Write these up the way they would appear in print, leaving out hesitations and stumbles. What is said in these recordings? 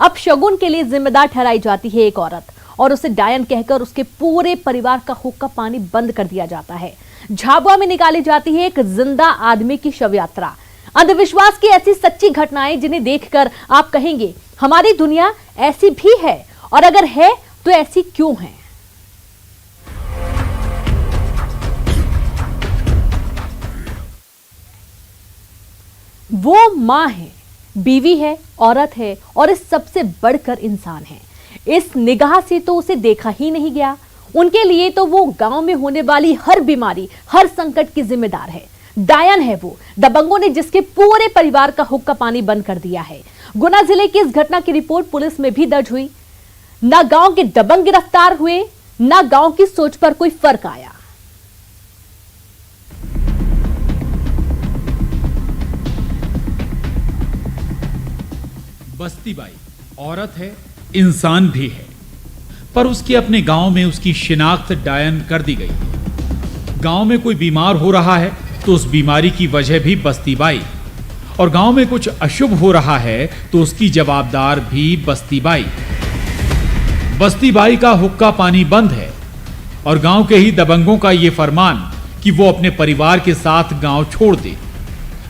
अब शगुन के लिए जिम्मेदार ठहराई जाती है एक औरत और उसे डायन कहकर उसके पूरे परिवार का हुक्का पानी बंद कर दिया जाता है। झाबुआ में निकाली जाती है एक जिंदा आदमी की शव यात्रा। अंधविश्वास की ऐसी सच्ची घटनाएं जिन्हें देखकर आप कहेंगे हमारी दुनिया ऐसी भी है, और अगर है तो ऐसी क्यों है। वो मां है, बीवी है, औरत है और इस सबसे बढ़कर इंसान है। इस निगाह से तो उसे देखा ही नहीं गया। उनके लिए तो वो गांव में होने वाली हर बीमारी, हर संकट की जिम्मेदार है। डायन है वो, दबंगों ने जिसके पूरे परिवार का हुक्का पानी बंद कर दिया है। गुना जिले की इस घटना की रिपोर्ट पुलिस में भी दर्ज हुई। ना गांव के दबंग गिरफ्तार हुए, ना गांव की सोच पर कोई फर्क आया। बस्ती बाई औरत है, इंसान भी है, पर उसके अपने गांव में उसकी शिनाख्त डायन कर दी गई है। गांव में कोई बीमार हो रहा है तो उस बीमारी की वजह भी बस्ती बाई, और गांव में कुछ अशुभ हो रहा है तो उसकी जवाबदार भी बस्ती बाई। बस्ती बाई का हुक्का पानी बंद है और गांव के ही दबंगों का यह फरमान कि वो अपने परिवार के साथ गांव छोड़ दे,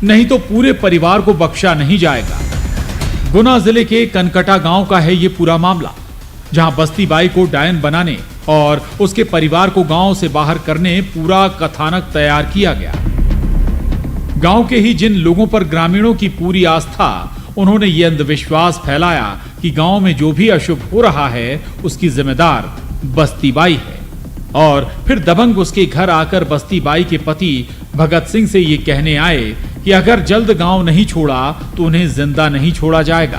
नहीं तो पूरे परिवार को बख्शा नहीं जाएगा। गुना जिले के कनकटा गांव का है ये पूरा मामला, जहां बस्ती बाई को डायन बनाने और उसके परिवार को गांव से बाहर करने पूरा कथानक तैयार किया गया। गांव के ही जिन लोगों पर ग्रामीणों की पूरी आस्था, उन्होंने ये अंधविश्वास फैलाया कि गांव में जो भी अशुभ हो रहा है उसकी जिम्मेदार बस्ती बाई है। और फिर दबंग उसके घर आकर बस्ती बाई के पति भगत सिंह से ये कहने आए कि अगर जल्द गांव नहीं छोड़ा तो उन्हें जिंदा नहीं छोड़ा जाएगा।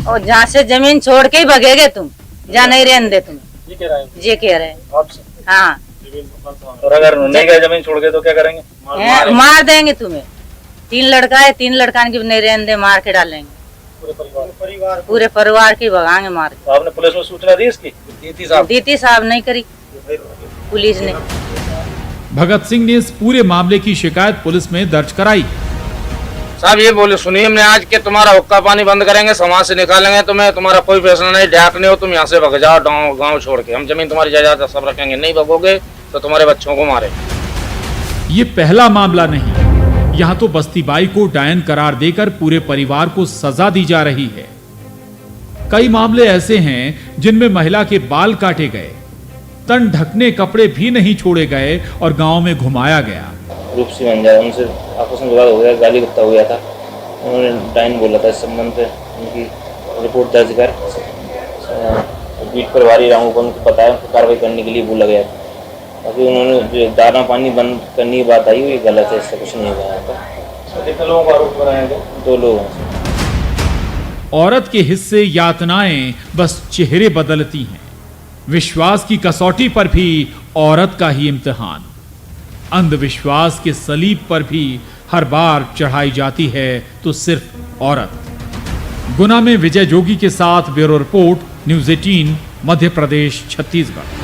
और जहाँ से जमीन छोड़ के ही भगेगे तुम, जहाँ नहीं रहने दे तुम। ये कह रहे हैं? ये कह रहे हैं आपसे? हाँ। और अगर नहीं गए जमीन छोड़ के तो क्या करेंगे? मार देंगे तुम्हें। 3 लड़का है, 3 लड़का की नहीं रहने दे, मार के डालेंगे। पूरे परिवार की भगाएंगे मार के। तो आपने पुलिस में सूचना दी इसकी? दी थी साहब, नहीं करी पुलिस ने। भगत सिंह ने इस पूरे मामले की शिकायत पुलिस में दर्ज कराई। साहब ये बोले सुनिए, हमने आज के तुम्हारा हुक्का पानी बंद करेंगे, समाज से निकालेंगे तुम्हें, तुम्हारा कोई फैसला नहीं, डाक नहीं हो, तुम यहाँ से भग जाओ गाँव छोड़ के, हम जमीन तुम्हारी जायदाद सब रखेंगे, नहीं भगोगे तो तुम्हारे बच्चों को मारे। ये पहला मामला नहीं, यहाँ तो बस्ती बाई को डायन करार देकर पूरे परिवार को सजा दी जा रही है। कई मामले ऐसे हैं जिनमें महिला के बाल काटे गए, तन ढकने कपड़े भी नहीं छोड़े गए और गांव में घुमाया गया। रूप से बन जाए, उनसे आपस में विवाद हो गया, गाली गप्पा हो गया था, उन्होंने डायन बोला था। इस संबंध पे उनकी रिपोर्ट दर्ज कर बीट प्रभारी रामू को उनको बताया, उनको कार्रवाई करने के लिए बोला गया। अभी उन्होंने जो दाना पानी बंद करने की बात आई वो गलत है, इससे कुछ नहीं हुआ यहाँ पर। कितने लोगों को आरोप लगाए गए? 2 लोग। औरत के हिस्से यातनाएं बस चेहरे बदलती हैं। विश्वास की कसौटी पर भी औरत का ही इम्तिहान। अंधविश्वास के सलीब पर भी हर बार चढ़ाई जाती है तो सिर्फ औरत। गुना में विजय जोगी के साथ bureau report, news 18, Madhya Pradesh, Chhattisgarh.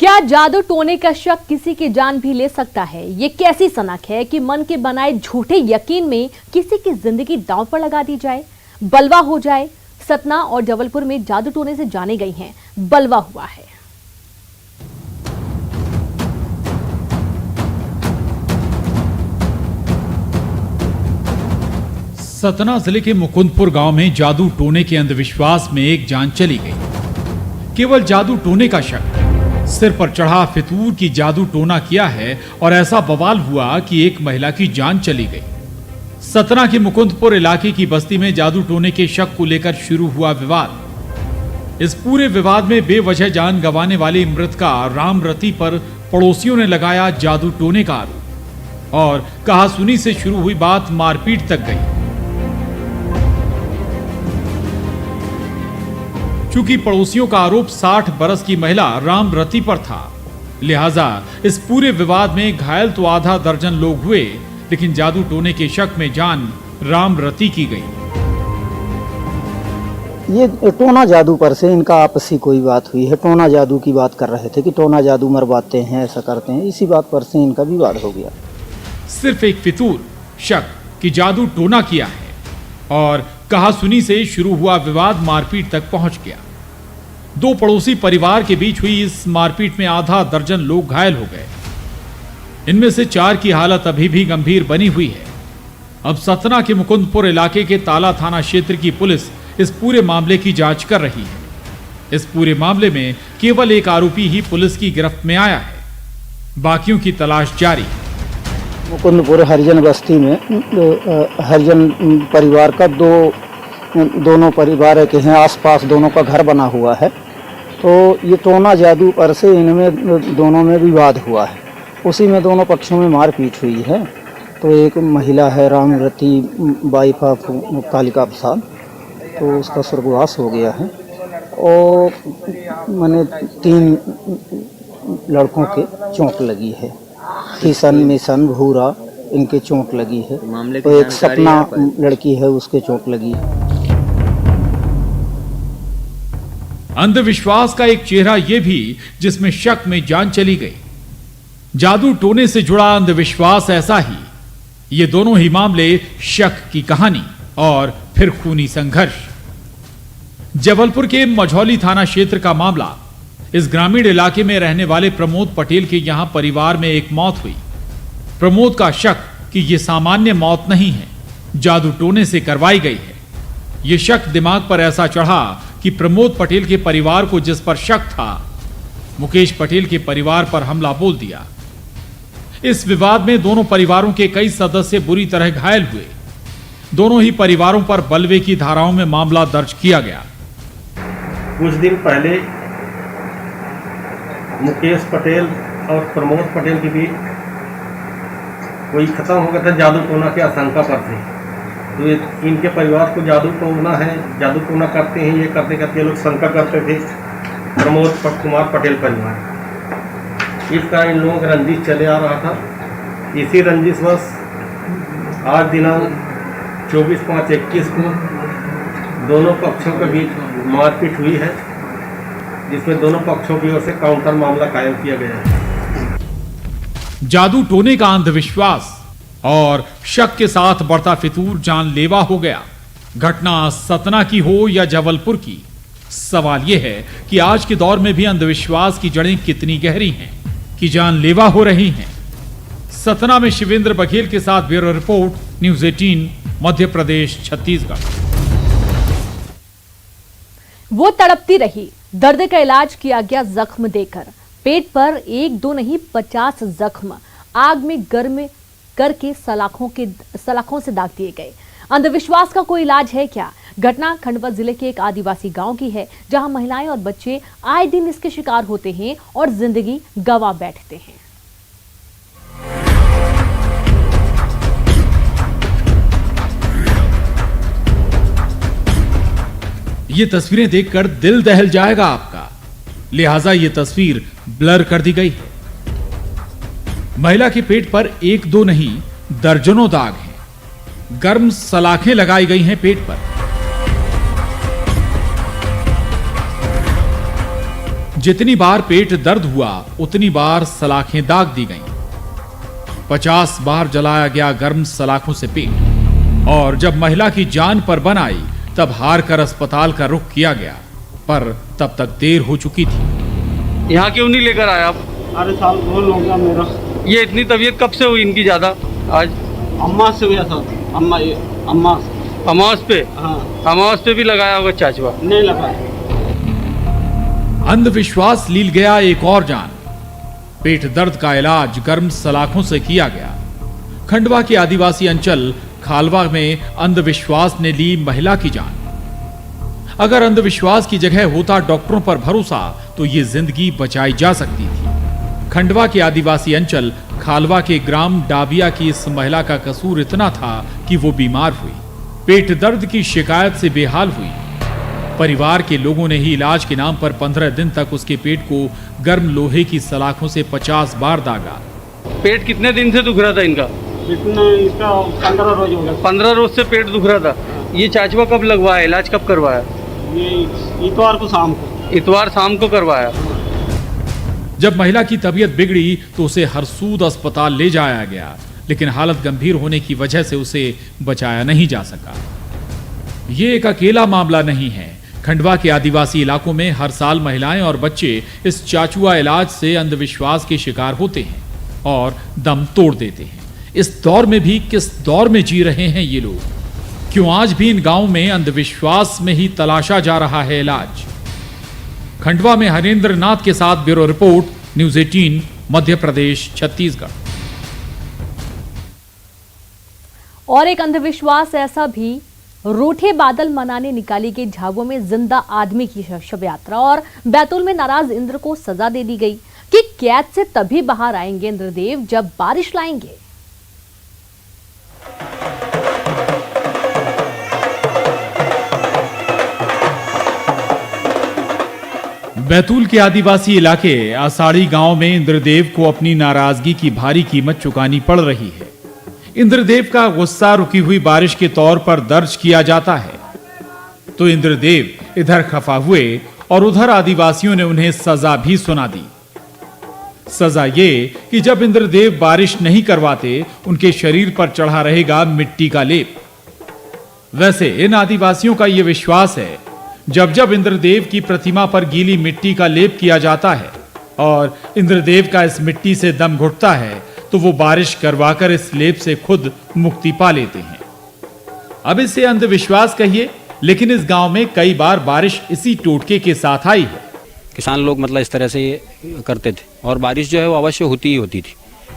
क्या जादू टोने का शक किसी की जान भी ले सकता है? ये कैसी सनक है कि मन के बनाए झूठे यकीन में किसी की जिंदगी दांव पर लगा दी जाए, बलवा हो जाए। सतना और जबलपुर में जादू टोने से जाने गई हैं, बलवा हुआ है। सतना जिले के मुकुंदपुर गांव में जादू टोने के अंधविश्वास में एक जान चली गई। केवल जादू टोने का शक, सिर पर चढ़ा फितूर की जादू टोना किया है और ऐसा बवाल हुआ कि एक महिला की जान चली गई। सतना के मुकुंदपुर इलाके की बस्ती में जादू टोने के शक को लेकर शुरू हुआ विवाद। इस पूरे विवाद में बेवजह जान गंवाने वाली मृतका रामरती पर पड़ोसियों ने लगाया जादू टोने का आरोप और कहासुनी से शुरू हुई बात मारपीट तक गई। चूंकि पड़ोसियों का आरोप 60 बरस की महिला रामरती पर था, लिहाजा इस पूरे विवाद में घायल तो आधा दर्जन लोग हुए, लेकिन जादू टोने के शक में जान रामरती की गई। ये टोना जादू पर से इनका आपसी कोई बात हुई है। टोना जादू की बात कर रहे थे कि टोना जादू मरवाते हैं, ऐसा करते हैं, इसी बात पर से इनका विवाद हो गया। सिर्फ एक फितूर शक कि जादू टोना किया है और कहासुनी से शुरू हुआ विवाद मारपीट तक पहुंच गया। दो पड़ोसी परिवार के बीच हुई इस मारपीट में आधा दर्जन लोग घायल हो गए। इनमें से 4 की हालत अभी भी गंभीर बनी हुई है। अब सतना के मुकुंदपुर इलाके के ताला थाना क्षेत्र की पुलिस इस पूरे मामले की जांच कर रही है। इस पूरे मामले में केवल एक आरोपी ही पुलिस की गिरफ्त में आया है, बाकियों की तलाश जारी है। मुकुंदपुर हरिजन बस्ती में हरिजन परिवार का दोनों परिवार के हैं, आसपास दोनों का घर बना हुआ है। तो ये टोना जादू पर से इनमें दोनों में विवाद हुआ है। उसी में दोनों पक्षों में मारपीट हुई है। तो एक महिला है रामरती वाइफ ऑफ कालिका प्रसाद, तो उसका स्वर्गवास हो गया है। और मैंने 3 लड़कों के चोट लगी है, किशन मिशन भूरा इनके चोट लगी है। तो एक सपना लड़की है, उसके चोट लगी है। अंधविश्वास का एक चेहरा यह भी जिसमें शक में जान चली गई। जादू टोने से जुड़ा अंधविश्वास ऐसा ही। ये दोनों ही मामले शक की कहानी और फिर खूनी संघर्ष। जबलपुर के मझौली थाना क्षेत्र का मामला। इस ग्रामीण इलाके में रहने वाले प्रमोद पटेल के यहां परिवार में एक मौत हुई। प्रमोद का शक कि यह सामान्य मौत नहीं है, जादू टोने से करवाई गई है। यह शक दिमाग पर ऐसा चढ़ा कि प्रमोद पटेल के परिवार को जिस पर शक था, मुकेश पटेल के परिवार पर हमला बोल दिया। इस विवाद में दोनों परिवारों के कई सदस्य बुरी तरह घायल हुए। दोनों ही परिवारों पर बलवे की धाराओं में मामला दर्ज किया गया। कुछ दिन पहले मुकेश पटेल और प्रमोद पटेल के बीच कोई खत्म हो गया था, जादू टोना की आशंका पर थे। तो इनके परिवार को जादू टोना है, जादू टोना करते हैं, ये करते करते ये लोग शंका करते थे प्रमोद कुमार पटेल परिवार। इस कारण इन लोगों का रंजिश चले आ रहा था। इसी रंजिशवश आज दिनांक 24/5/21 को दोनों पक्षों के बीच मारपीट हुई है, जिसमें दोनों पक्षों की ओर से काउंटर मामला कायम किया गया है। जादू टोने का अंधविश्वास और शक के साथ बढ़ता फितूर जानलेवा हो गया। घटना सतना की हो या जबलपुर की, सवाल यह है कि आज के दौर में भी अंधविश्वास की जड़ें कितनी गहरी हैं कि जानलेवा हो रही हैं। सतना में शिवेंद्र बघेल के साथ bureau report, news 18, Madhya Pradesh, Chhattisgarh. वो तड़पती रही, दर्द का इलाज किया गया जख्म देकर। पेट पर 1-2 नहीं 50 जख्म आग में गर्म करके सलाखों से दाग दिए गए। अंधविश्वास का कोई इलाज है क्या? घटना खंडवा जिले के एक आदिवासी गांव की है, जहां महिलाएं और बच्चे आए दिन इसके शिकार होते हैं और जिंदगी गंवा बैठते हैं। ये तस्वीरें देखकर दिल दहल जाएगा आपका, लिहाजा ये तस्वीर ब्लर कर दी गई है। महिला के पेट पर 1-2 नहीं दर्जनों दाग हैं। गर्म सलाखें लगाई गई हैं पेट पर। जितनी बार पेट दर्द हुआ उतनी बार सलाखें दाग दी गईं। 50 बार जलाया गया गर्म सलाखों से पेट। और जब महिला की जान पर बन आई तब हार कर अस्पताल का रुख किया गया, पर तब तक देर हो चुकी थी। यहाँ क्यों नहीं लेकर आए आप? अरे साल 2 हो गया मेरा। ये इतनी तबीयत कब से हुई इनकी ज्यादा? आज अम्मा से हुआ था। अम्मा अमावस पे? हाँ। अमावस पे भी लगाया होगा चाचवा? नहीं लगाया। अंधविश्वास लील गया एक और जान। पेट दर्द का इलाज गर्म सलाखों से किया गया। खंडवा के आदिवासी अंचल खालवा में अंधविश्वास ने ली महिला की जान। अगर अंधविश्वास की जगह होता डॉक्टरों पर भरोसा तो ये जिंदगी बचाई जा सकती थी। खंडवा के आदिवासी अंचल खालवा के ग्राम डाबिया की इस महिला का कसूर इतना था कि वो बीमार हुई, पेट दर्द की शिकायत से बेहाल हुई। परिवार के लोगों ने ही इलाज के नाम पर 15 दिन तक उसके पेट को गर्म लोहे की सलाखों से 50 बार दागा। पेट कितने दिन से दुख रहा था इनका? इतना इसका 15 रोज हो गया। 15 रोज से पेट दुख रहा था। ये चाचवा कब लगवाया? इलाज कब करवाया? ये इतवार को शाम को। इतवार शाम को करवाया। जब महिला की तबीयत बिगड़ी तो उसे हरसूद अस्पताल ले जाया गया, लेकिन हालत गंभीर होने की वजह से उसे बचाया नहीं जा सका। ये एक अकेला मामला नहीं है। खंडवा के आदिवासी इलाकों में हर साल महिलाएं और बच्चे इस चाचुआ इलाज से अंधविश्वास के शिकार होते हैं और दम तोड़ देते हैं। इस दौर में भी किस दौर में जी रहे हैं ये लोग? क्यों आज भी इन गांवों में अंधविश्वास में ही तलाशा जा रहा है इलाज? खंडवा में हरेंद्र नाथ के साथ bureau report, news 18, Madhya Pradesh, Chhattisgarh. और एक अंधविश्वास ऐसा भी, रूठे बादल मनाने निकाली गई झाबुआ में जिंदा आदमी की शव यात्रा और बैतूल में नाराज इंद्र को सजा दे दी गई कि कैद से तभी बाहर आएंगे इंद्रदेव जब बारिश लाएंगे। बैतूल के आदिवासी इलाके आषाढ़ी गांव में इंद्रदेव को अपनी नाराजगी की भारी कीमत चुकानी पड़ रही है। इंद्रदेव का गुस्सा रुकी हुई बारिश के तौर पर दर्ज किया जाता है, तो इंद्रदेव इधर खफा हुए और उधर आदिवासियों ने उन्हें सजा भी सुना दी। सजा ये कि जब इंद्रदेव बारिश नहीं करवाते, उनके शरीर पर चढ़ा रहेगा मिट्टी का लेप। वैसे इन आदिवासियों का यह विश्वास है, जब जब इंद्रदेव की प्रतिमा पर गीली मिट्टी का लेप किया जाता है और इंद्रदेव का इस मिट्टी से दम घुटता है, तो वो बारिश करवाकर इस लेप से खुद मुक्ति पा लेते हैं। अब इसे अंधविश्वास कहिए, लेकिन इस गांव में कई बार बारिश इसी टोटके के साथ आई है। किसान लोग मतलब इस तरह से ये करते थे और बारिश जो है वो अवश्य होती ही होती थी।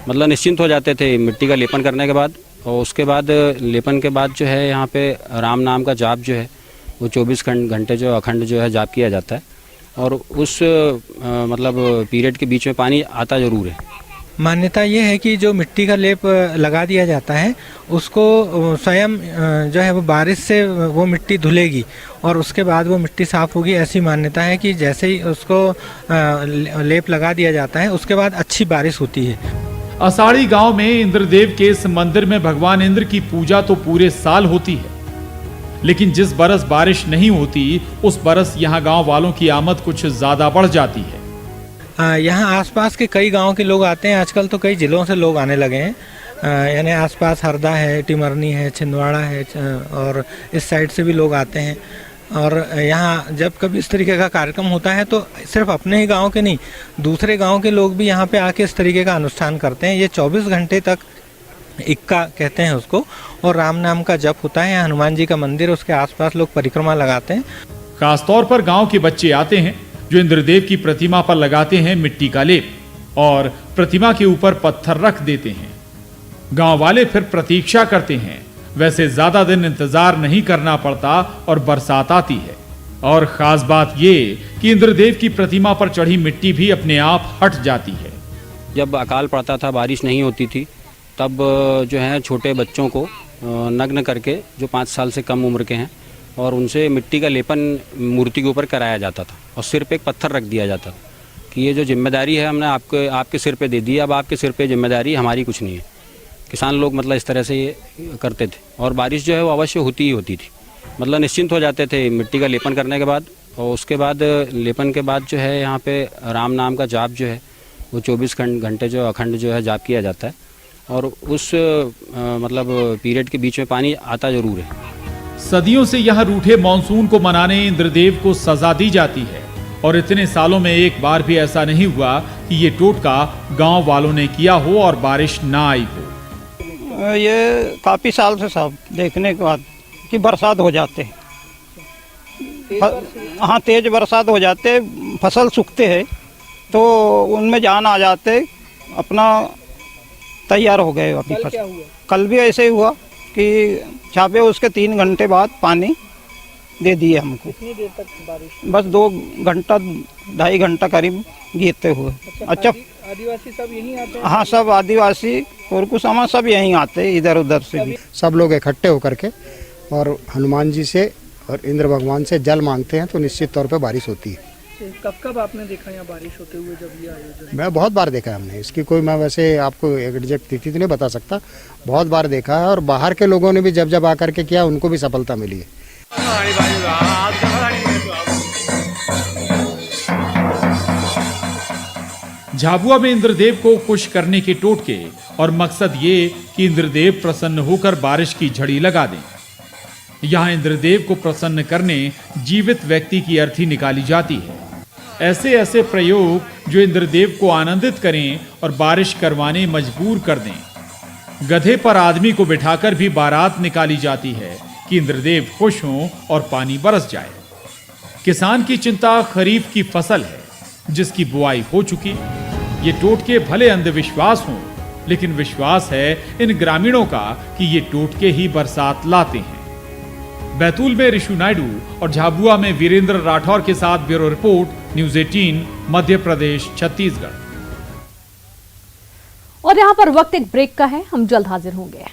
मतलब निश्चिंत हो जाते थे मिट्टी का लेपन करने के बाद, और उसके बाद लेपन के बाद जो है यहाँ पे राम नाम का जाप जो है वो 24 घंटे जो अखंड जो है जाप किया जाता है, और उस मतलब पीरियड के बीच में पानी आता ज़रूर है। मान्यता ये है कि जो मिट्टी का लेप लगा दिया जाता है उसको स्वयं जो है वो बारिश से वो मिट्टी धुलेगी और उसके बाद वो मिट्टी साफ़ होगी। ऐसी मान्यता है कि जैसे ही उसको लेप लगा दिया जाता है उसके बाद अच्छी बारिश होती है। आषाढ़ी गांव में इंद्रदेव के इस मंदिर में भगवान इंद्र की पूजा तो पूरे साल होती है, लेकिन जिस बरस बारिश नहीं होती उस बरस यहाँ गांव वालों की आमद कुछ ज्यादा बढ़ जाती है। यहाँ आसपास के कई गांव के लोग आते हैं, आजकल तो कई जिलों से लोग आने लगे हैं। यानी आसपास हरदा है, टिमरनी है, छिंदवाड़ा है, और इस साइड से भी लोग आते हैं। और यहाँ जब कभी इस तरीके का कार्यक्रम होता है तो सिर्फ अपने ही गांव के नहीं, दूसरे गांव के लोग भी यहाँ पे आके इस तरीके का अनुष्ठान करते हैं। ये 24 घंटे तक इक्का कहते हैं उसको, और राम नाम का जप होता है। यहाँ हनुमान जी का मंदिर, उसके आसपास लोग परिक्रमा लगाते हैं। खासतौर पर गांव के बच्चे आते हैं जो इंद्रदेव की प्रतिमा पर लगाते हैं मिट्टी का लेप और प्रतिमा के ऊपर पत्थर रख देते हैं। गांव वाले फिर प्रतीक्षा करते हैं। वैसे ज्यादा दिन इंतजार नहीं करना पड़ता और बरसात आती है। और खास बात ये कि इंद्रदेव की प्रतिमा पर चढ़ी मिट्टी भी अपने आप हट जाती है। जब अकाल पड़ता था, बारिश नहीं होती थी, तब जो है छोटे बच्चों को नग्न करके, जो 5 साल से कम उम्र के हैं, और उनसे मिट्टी का लेपन मूर्ति के ऊपर कराया जाता था और सिर पे एक पत्थर रख दिया जाता था कि ये जो जिम्मेदारी है हमने आपके सिर पे दे दी, अब आपके सिर पे जिम्मेदारी, हमारी कुछ नहीं है। किसान लोग मतलब इस तरह से ये करते थे और बारिश जो है वो अवश्य होती ही होती थी। मतलब निश्चिंत हो जाते थे मिट्टी का लेपन करने के बाद, और उसके बाद लेपन के बाद जो है यहाँ पे राम नाम का जाप जो है वो 24 घंटे जो अखंड जो है जाप किया जाता है, और उस मतलब पीरियड के बीच में पानी आता ज़रूर है। सदियों से यहाँ रूठे मानसून को मनाने इंद्रदेव को सजा दी जाती है, और इतने सालों में एक बार भी ऐसा नहीं हुआ कि ये टोटका गांव वालों ने किया हो और बारिश ना आई हो। ये काफ़ी साल से सब देखने के बाद कि बरसात हो जाते हैं, हाँ तेज बरसात हो जाते, फसल सूखते हैं तो उनमें जान आ जाते, अपना तैयार हो गए अपनी फसल। कल भी ऐसे ही हुआ कि छापे, उसके 3 घंटे बाद पानी दे दिए हमको। कितनी देर तक बारिश? बस 2 घंटा 2.5 घंटा करीब गिरते हुए। अच्छा, आदिवासी सब यहीं आते हैं? हाँ, सब आदिवासी कोरकुसामा सब यहीं आते हैं, इधर उधर से भी। सब लोग इकट्ठे होकर के और हनुमान जी से और इंद्र भगवान से जल मांगते हैं, तो निश्चित तौर पे बारिश होती है। कब कब आपने देखा यहाँ बारिश होते हुए जब ये आयोजन? मैं बहुत बार देखा है हमने, इसकी कोई मैं वैसे आपको एग्जैक्ट तिथि तो नहीं बता सकता, बहुत बार देखा है। और बाहर के लोगों ने भी जब जब आकर के किया, उनको भी सफलता मिली है। झाबुआ में इंद्रदेव को खुश करने के टोटके और मकसद ये कि इंद्रदेव प्रसन्न होकर बारिश की झड़ी लगा दें। यहाँ इंद्रदेव को प्रसन्न करने जीवित व्यक्ति की अर्थी निकाली जाती है। ऐसे ऐसे प्रयोग जो इंद्रदेव को आनंदित करें और बारिश करवाने मजबूर कर दें। गधे पर आदमी को बिठाकर भी बारात निकाली जाती है कि इंद्रदेव खुश हों और पानी बरस जाए। किसान की चिंता खरीफ की फसल है जिसकी बुआई हो चुकी। ये टोटके भले अंधविश्वास हों, लेकिन विश्वास है इन ग्रामीणों का कि ये टोटके ही बरसात लाते हैं। बैतूल में ऋषु नायडू और झाबुआ में वीरेंद्र राठौर के साथ bureau report, news 18, Madhya Pradesh, Chhattisgarh. और यहाँ पर वक्त एक ब्रेक का है, हम जल्द हाजिर होंगे।